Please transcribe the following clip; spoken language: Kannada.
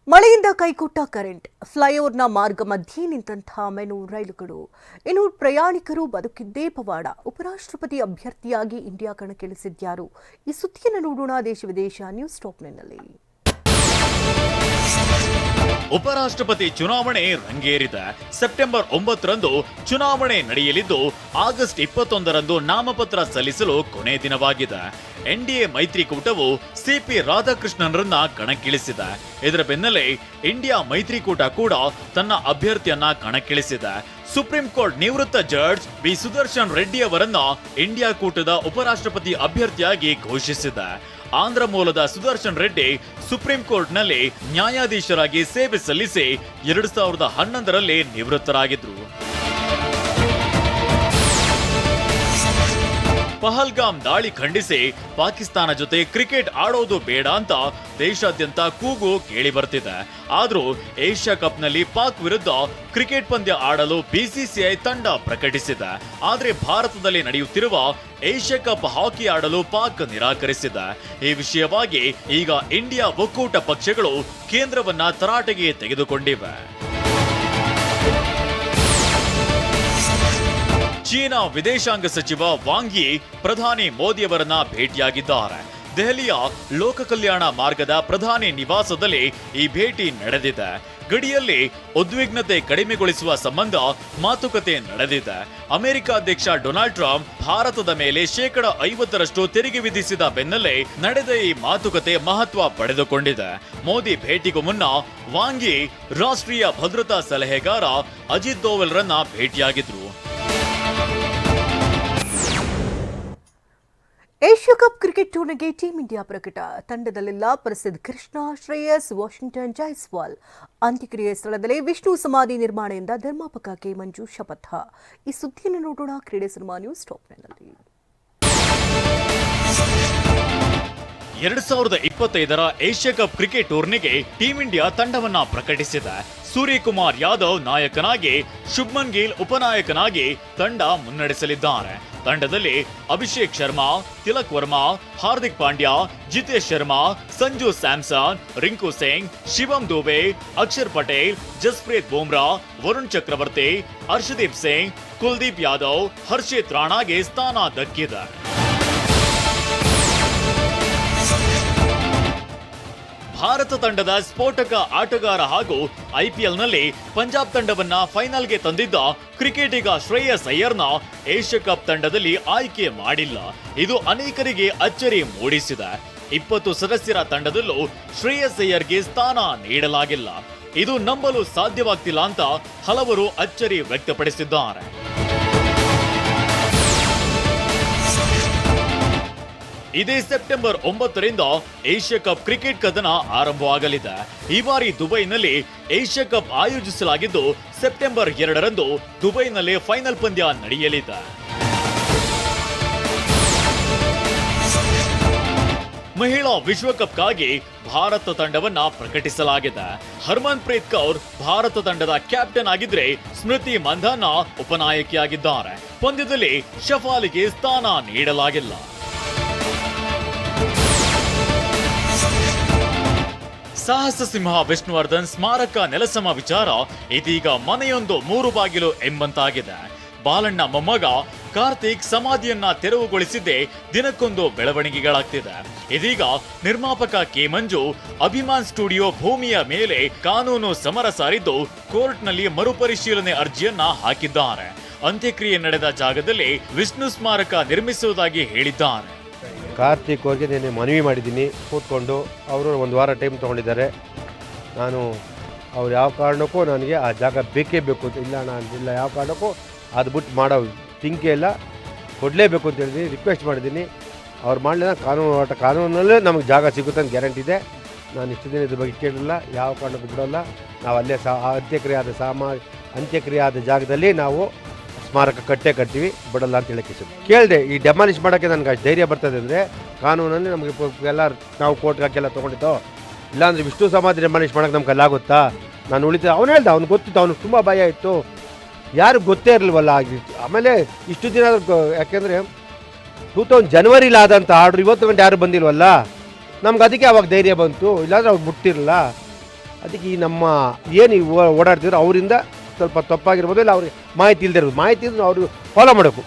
ಮಳೆಯಿಂದ ಕೈಕೊಟ್ಟ ಕರೆಂಟ್, ಫ್ಲೈಓವರ್ನ ಮಾರ್ಗ ಮಧ್ಯೆ ನಿಂತಹ ಮೆನು ರೈಲುಗಳು, ಇನ್ನು ಪ್ರಯಾಣಿಕರು ಬದುಕಿದ್ದೇ ಪವಾಡ. ಉಪರಾಷ್ಟ್ರಪತಿ ಅಭ್ಯರ್ಥಿಯಾಗಿ ಇಂಡಿಯಾ ಕಣಕ್ಕಿಳಿಸಿದ್ಯಾರು? ಈ ಸುದ್ದಿಯನ್ನು ನೋಡೋಣ ದೇಶ ವಿದೇಶ ನ್ಯೂಸ್ ಟಾಪ್ನಲ್ಲಿ. ಉಪರಾಷ್ಟ್ರಪತಿ ಚುನಾವಣೆ ರಂಗೇರಿದೆ. ಸೆಪ್ಟೆಂಬರ್ 9ರಂದು ಚುನಾವಣೆ ನಡೆಯಲಿದ್ದು, ಆಗಸ್ಟ್ 21ರಂದು ನಾಮಪತ್ರ ಸಲ್ಲಿಸಲು ಕೊನೆ ದಿನವಾಗಿದೆ. ಎನ್ಡಿಎ ಮೈತ್ರಿಕೂಟವು ಸಿಪಿ ರಾಧಾಕೃಷ್ಣನ್ರನ್ನ ಕಣಕ್ಕಿಳಿಸಿದೆ. ಇದರ ಬೆನ್ನಲ್ಲೇ ಇಂಡಿಯಾ ಮೈತ್ರಿಕೂಟ ಕೂಡ ತನ್ನ ಅಭ್ಯರ್ಥಿಯನ್ನ ಕಣಕ್ಕಿಳಿಸಿದೆ. ಸುಪ್ರೀಂ ಕೋರ್ಟ್ ನಿವೃತ್ತ ಜಡ್ಜ್ ಬಿ ಸುದರ್ಶನ್ ರೆಡ್ಡಿ ಅವರನ್ನ ಇಂಡಿಯಾ ಕೂಟದ ಉಪರಾಷ್ಟ್ರಪತಿ ಅಭ್ಯರ್ಥಿಯಾಗಿ ಘೋಷಿಸಿದೆ. ಆಂಧ್ರ ಮೂಲದ ಸುದರ್ಶನ್ ರೆಡ್ಡಿ ಸುಪ್ರೀಂ ಕೋರ್ಟ್ನಲ್ಲಿ ನ್ಯಾಯಾಧೀಶರಾಗಿ ಸೇವೆ ಸಲ್ಲಿಸಿ 2011ರಲ್ಲಿ ನಿವೃತ್ತರಾಗಿದ್ರು. ಪಹಲ್ಗಾಮ್ ದಾಳಿ ಖಂಡಿಸಿ ಪಾಕಿಸ್ತಾನ ಜೊತೆ ಕ್ರಿಕೆಟ್ ಆಡೋದು ಬೇಡ ಅಂತ ದೇಶಾದ್ಯಂತ ಕೂಗು ಕೇಳಿ ಬರ್ತಿದೆ. ಆದ್ರೂ ಏಷ್ಯಾ ಕಪ್ನಲ್ಲಿ ಪಾಕ್ ವಿರುದ್ಧ ಕ್ರಿಕೆಟ್ ಪಂದ್ಯ ಆಡಲು ಬಿಸಿಸಿಐ ತಂಡ ಪ್ರಕಟಿಸಿದೆ. ಆದ್ರೆ ಭಾರತದಲ್ಲಿ ನಡೆಯುತ್ತಿರುವ ಏಷ್ಯಾ ಕಪ್ ಹಾಕಿ ಆಡಲು ಪಾಕ್ ನಿರಾಕರಿಸಿದೆ. ಈ ವಿಷಯವಾಗಿ ಈಗ ಇಂಡಿಯಾ ಒಕ್ಕೂಟ ಪಕ್ಷಗಳು ಕೇಂದ್ರವನ್ನ ತರಾಟೆಗೆ ತೆಗೆದುಕೊಂಡಿವೆ. ಚೀನಾ ವಿದೇಶಾಂಗ ಸಚಿವ ವಾಂಗ್ ಯಿ ಪ್ರಧಾನಿ ಮೋದಿಯವರನ್ನ ಭೇಟಿಯಾಗಿದ್ದಾರೆ. ದೆಹಲಿಯ ಲೋಕ ಕಲ್ಯಾಣ ಮಾರ್ಗದ ಪ್ರಧಾನಿ ನಿವಾಸದಲ್ಲಿ ಈ ಭೇಟಿ ನಡೆದಿದೆ. ಗಡಿಯಲ್ಲಿ ಉದ್ವಿಗ್ನತೆ ಕಡಿಮೆಗೊಳಿಸುವ ಸಂಬಂಧ ಮಾತುಕತೆ ನಡೆದಿದೆ. ಅಮೆರಿಕ ಅಧ್ಯಕ್ಷ ಡೊನಾಲ್ಡ್ ಟ್ರಂಪ್ ಭಾರತದ ಮೇಲೆ 50% ತೆರಿಗೆ ವಿಧಿಸಿದ ಬೆನ್ನಲ್ಲೇ ನಡೆದ ಈ ಮಾತುಕತೆ ಮಹತ್ವ ಪಡೆದುಕೊಂಡಿದೆ. ಮೋದಿ ಭೇಟಿಗೂ ಮುನ್ನ ವಾಂಗ್ ಯಿ ರಾಷ್ಟ್ರೀಯ ಭದ್ರತಾ ಸಲಹೆಗಾರ ಅಜಿತ್ ದೋವಲ್ರನ್ನ ಭೇಟಿಯಾಗಿದ್ರು. ಏಷ್ಯಾ ಕಪ್ ಕ್ರಿಕೆಟ್ ಟೂರ್ನಿಗೆ ಟೀಂ ಇಂಡಿಯಾ ಪ್ರಕಟ. ತಂಡದಲ್ಲೆಲ್ಲ ಪ್ರಸಿದ್ಧ ಕೃಷ್ಣ, ಶ್ರೇಯಸ್, ವಾಷಿಂಗ್ಟನ್, ಜೈಸ್ವಾಲ್. ಅಂತ್ಯಕ್ರಿಯೆ ಸ್ಥಳದಲ್ಲಿ ವಿಷ್ಣು ಸಮಾಧಿ ನಿರ್ಮಾಣದಿಂದ ನಿರ್ಮಾಪಕ ಕೆ ಮಂಜು ಶಪಥ. ಈ ಸುದ್ದಿಯನ್ನು ನೋಡೋಣ ಕ್ರೀಡೆ ಸಿನಿಮಾ ನ್ಯೂಸ್ ಟಾಪ್ನಲ್ಲಿ. 2025ರ ಏಷ್ಯಾ ಕಪ್ ಕ್ರಿಕೆಟ್ ಟೂರ್ನಿಗೆ ಟೀಂ ಇಂಡಿಯಾ ತಂಡವನ್ನ ಪ್ರಕಟಿಸಿದೆ. ಸೂರ್ಯಕುಮಾರ್ ಯಾದವ್ ನಾಯಕನಾಗಿ, ಶುಭ್ಮನ್ ಗಿಲ್ ಉಪನಾಯಕನಾಗಿ ತಂಡ ಮುನ್ನಡೆಸಲಿದ್ದಾರೆ. ತಂಡದಲ್ಲಿ ಅಭಿಷೇಕ್ ಶರ್ಮಾ, ತಿಲಕ್ ವರ್ಮಾ, ಹಾರ್ದಿಕ್ ಪಾಂಡ್ಯ, ಜಿತೇಶ್ ಶರ್ಮಾ, ಸಂಜು ಸ್ಯಾಮ್ಸನ್, ರಿಂಕು ಸಿಂಗ್, ಶಿವಮ್ ದುಬೆ, ಅಕ್ಷರ್ ಪಟೇಲ್, ಜಸ್ಪ್ರೀತ್ ಬುಮ್ರಾ, ವರುಣ್ ಚಕ್ರವರ್ತಿ, ಹರ್ಷದೀಪ್ ಸಿಂಗ್, ಕುಲ್ದೀಪ್ ಯಾದವ್, ಹರ್ಷಿತ್ ರಾಣಾಗೆ ಸ್ಥಾನ ದಕ್ಕಿದೆ. ಭಾರತ ತಂಡದ ಸ್ಫೋಟಕ ಆಟಗಾರ ಹಾಗೂ ಐಪಿಎಲ್ನಲ್ಲಿ ಪಂಜಾಬ್ ತಂಡವನ್ನ ಫೈನಲ್ಗೆ ತಂದಿದ್ದ ಕ್ರಿಕೆಟಿಗ ಶ್ರೇಯಸ್ ಅಯ್ಯರ್ನ ಏಷ್ಯಾ ಕಪ್ ತಂಡದಲ್ಲಿ ಆಯ್ಕೆ ಮಾಡಿಲ್ಲ. ಇದು ಅನೇಕರಿಗೆ ಅಚ್ಚರಿ ಮೂಡಿಸಿದೆ. 20 ಸದಸ್ಯರ ತಂಡದಲ್ಲೂ ಶ್ರೇಯಸ್ ಅಯ್ಯರ್ಗೆ ಸ್ಥಾನ ನೀಡಲಾಗಿಲ್ಲ. ಇದು ನಂಬಲು ಸಾಧ್ಯವಾಗ್ತಿಲ್ಲ ಅಂತ ಹಲವರು ಅಚ್ಚರಿ ವ್ಯಕ್ತಪಡಿಸಿದ್ದಾರೆ. ಇದೇ ಸೆಪ್ಟೆಂಬರ್ 9ರಿಂದ ಏಷ್ಯಾ ಕಪ್ ಕ್ರಿಕೆಟ್ ಕದನ ಆರಂಭವಾಗಲಿದೆ. ಈ ಬಾರಿ ದುಬೈನಲ್ಲಿ ಏಷ್ಯಾ ಕಪ್ ಆಯೋಜಿಸಲಾಗಿದ್ದು, ಸೆಪ್ಟೆಂಬರ್ 2ರಂದು ದುಬೈನಲ್ಲಿ ಫೈನಲ್ ಪಂದ್ಯ ನಡೆಯಲಿದೆ. ಮಹಿಳಾ ವಿಶ್ವಕಪ್ಗಾಗಿ ಭಾರತ ತಂಡವನ್ನ ಪ್ರಕಟಿಸಲಾಗಿದೆ. ಹರ್ಮನ್ ಪ್ರೀತ್ ಕೌರ್ ಭಾರತ ತಂಡದ ಕ್ಯಾಪ್ಟನ್ ಆಗಿದ್ರೆ, ಸ್ಮೃತಿ ಮಂಧಾನ ಉಪನಾಯಕಿಯಾಗಿದ್ದಾರೆ. ಪಂದ್ಯದಲ್ಲಿ ಶಫಾಲಿಗೆ ಸ್ಥಾನ ನೀಡಲಾಗಿಲ್ಲ. ಸಾಹಸ ಸಿಂಹ ವಿಷ್ಣುವರ್ಧನ್ ಸ್ಮಾರಕ ನೆಲಸಮ ವಿಚಾರ ಇದೀಗ ಮನೆಯೊಂದು 3 ಬಾಗಿಲು ಎಂಬಂತಾಗಿದೆ. ಬಾಲಣ್ಣ ಮೊಮ್ಮಗ ಕಾರ್ತಿಕ್ ಸಮಾಧಿಯನ್ನ ತೆರವುಗೊಳಿಸಿದ್ದೇ ದಿನಕ್ಕೊಂದು ಬೆಳವಣಿಗೆಗಳಾಗ್ತಿದೆ. ಇದೀಗ ನಿರ್ಮಾಪಕ ಕೆ ಮಂಜು ಅಭಿಮಾನ್ ಸ್ಟುಡಿಯೋ ಭೂಮಿಯ ಮೇಲೆ ಕಾನೂನು ಸಮರ ಸಾರಿದ್ದು, ಕೋರ್ಟ್ನಲ್ಲಿ ಮರುಪರಿಶೀಲನೆ ಅರ್ಜಿಯನ್ನ ಹಾಕಿದ್ದಾರೆ. ಅಂತ್ಯಕ್ರಿಯೆ ನಡೆದ ಜಾಗದಲ್ಲಿ ವಿಷ್ಣು ಸ್ಮಾರಕ ನಿರ್ಮಿಸುವುದಾಗಿ ಹೇಳಿದ್ದಾರೆ. ಕಾರ್ತಿಕ್ ಅವ್ರಿಗೆ ನಾನು ಮನವಿ ಮಾಡಿದ್ದೀನಿ ಕೂತ್ಕೊಂಡು. ಅವರು 1 ವಾರ ಟೈಮ್ ತೊಗೊಂಡಿದ್ದಾರೆ. ನಾನು ಅವ್ರು ಯಾವ ಕಾರಣಕ್ಕೂ ನನಗೆ ಆ ಜಾಗ ಬೇಕೇ ಬೇಕು ಅಂತ ಇಲ್ಲ, ನಾನು ಇಲ್ಲ ಯಾವ ಕಾರಣಕ್ಕೂ ಅದು ಬಿಟ್ಟು ಮಾಡೋ ತಿಂಕೆ ಇಲ್ಲ, ಕೊಡಲೇಬೇಕು ಅಂತ ಹೇಳಿದ್ದೀನಿ, ರಿಕ್ವೆಸ್ಟ್ ಮಾಡಿದ್ದೀನಿ. ಅವ್ರು ಮಾಡಲಿಲ್ಲ, ಕಾನೂನಲ್ಲೇ ನಮಗೆ ಜಾಗ ಸಿಗುತ್ತೆ ಅಂತ ಗ್ಯಾರಂಟಿ ಇದೆ. ನಾನು ಇಷ್ಟು ದಿನ ಇದ್ರ ಬಗ್ಗೆ ಕೇಳಿಲ್ಲ, ಯಾವ ಕಾರಣಕ್ಕೂ ಬಿಡೋಲ್ಲ. ನಾವು ಅಲ್ಲೇ ಅಂತ್ಯಕ್ರಿಯೆ ಆದ ಜಾಗದಲ್ಲಿ ನಾವು ಸ್ಮಾರಕ ಕಟ್ತೀವಿ, ಬಿಡಲ್ಲ ಅಂತ ಹೇಳಕ್ಕೆ ಕೇಳಿದೆ. ಈ ಡೆಮಾಲಿಷ್ ಮಾಡೋಕ್ಕೆ ನನಗೆ ಅಷ್ಟು ಧೈರ್ಯ ಬರ್ತದೆ ಅಂದರೆ ಕಾನೂನಲ್ಲಿ ನಮಗೆ ಎಲ್ಲ ನಾವು ಕೋರ್ಟ್ಗೆ ಹಾಕೆಲ್ಲ ತೊಗೊಂಡಿದ್ದೋ, ಇಲ್ಲಾಂದರೆ ವಿಷ್ಣು ಸಮಾಧಿ ಡೆಮಾಲಿಷ್ ಮಾಡೋಕ್ಕೆ ನಮ್ಗೆ ಅಲ್ಲಾಗುತ್ತಾ? ನಾನು ಉಳಿತ ಅವನು ಹೇಳ್ದೆ, ಅವ್ನು ಗೊತ್ತಿತ್ತು, ಅವ್ನಿಗೆ ತುಂಬ ಭಯ ಇತ್ತು, ಯಾರು ಗೊತ್ತೇ ಇರಲಿಲ್ವಲ್ಲ ಆಗಿತ್ತು. ಆಮೇಲೆ ಇಷ್ಟು ದಿನ ಯಾಕೆಂದರೆ 2000 ಜನವರಿಲಿ ಆದಂಥ ಆರ್ಡ್ರ್ ಇವತ್ತು ಗಂಟೆ ಯಾರು ಬಂದಿಲ್ವಲ್ಲ, ನಮ್ಗೆ ಅದಕ್ಕೆ ಅವಾಗ ಧೈರ್ಯ ಬಂತು, ಇಲ್ಲಾಂದ್ರೆ ಅವ್ರು ಮುಟ್ಟಿರಲ್ಲ. ಅದಕ್ಕೆ ಈ ನಮ್ಮ ಏನು ಓಡಾಡ್ತಿದ್ರು ಅವರಿಂದ ಸ್ವಲ್ಪ ತಪ್ಪಾಗಿರ್ಬೋದು, ಇಲ್ಲ ಅವ್ರಿಗೆ ಮಾಹಿತಿ ಇಲ್ಲದೆ ಇರ್ಬೋದು. ಮಾಹಿತಿ ಇದ್ರೆ ಅವರು ಫಾಲೋ ಮಾಡಬೇಕು.